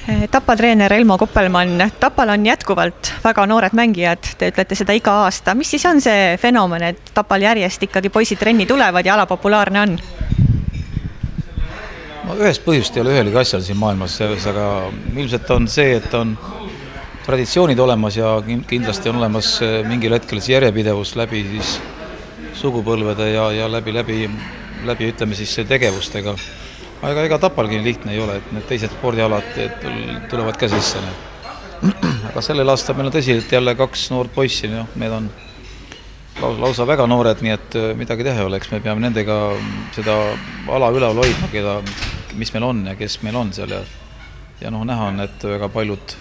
Tapa treener Elmo Koppelmann, Tapal on jätkuvalt väga noored mängijad, te ütlete seda iga aasta. Mis siis on see fenomen, et Tapal järjest ikkagi poisid trenni tulevad ja ala populaarne on? Ühest põhjust ei ole ühelegi asjal siin maailmas, aga ilmselt on see, et on traditsioonid olemas ja kindlasti on olemas mingil hetkel järjepidevus läbi siis sugupõlvede ja läbi ütleme siis tegevustega. Aga ega Tapalgi lihtne ei ole, et need teised spordialad tulevad ka sisse. Aga sellel aastal meil on tõsi, et jälle 2 noort poissi, need on lausa väga noored, nii et midagi teha oleks. Me peame nendega seda ala üleval hoidma, mis meil on ja kes meil on seal. Ja näha on, et väga paljud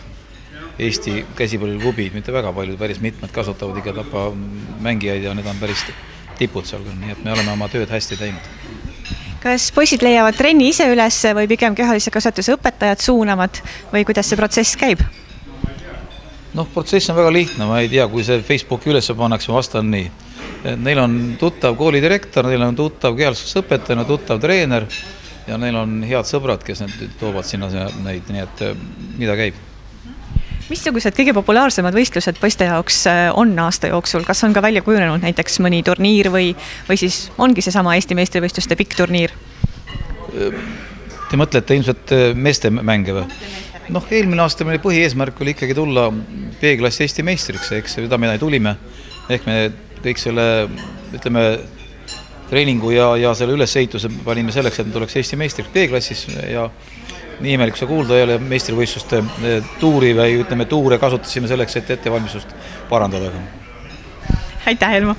Eesti käsipalliklubid, mitte väga paljud, päris mitmed kasutavad ikka Tapa mängijaid ja need on päris tipud seal. Nii et me oleme oma tööd hästi teinud. Kas poisid leiavad trenni ise üles või pigem kehalise kasvatuse õpetajad suunavad või kuidas see protsess käib? Protsess on väga lihtne, ma ei tea, kui see Facebooki üles pannakse, ma vastan nii. Neil on tuttav koolidirektor, neil on tuttav kehalise õpetaja, tuttav treener ja neil on head sõbrad, kes toovad sinna neid, nii et mida käib. Missugused kõige populaarsemad võistlused poiste jaoks on aasta jooksul? Kas on ka välja kujunenud näiteks mõni turniir või siis ongi see sama Eesti meistrivõistluste pikk turniir? Te mõtlete ilmselt meeste mänge või? Eelmine aasta meie põhieesmärk oli ikkagi tulla B-klassi Eesti meistriks, eks seda me tulime. Ehk me kõik selle, ütleme, treeningu ja selle ülesehituse panime selleks, et me tuleks Eesti meistriks B-klassis ja nii imelik see kuulda ei ole meistrivõistluste tuuri või ütleme tuure kasutasime selleks, et ettevalmistust parandada. Aitäh, Elmo!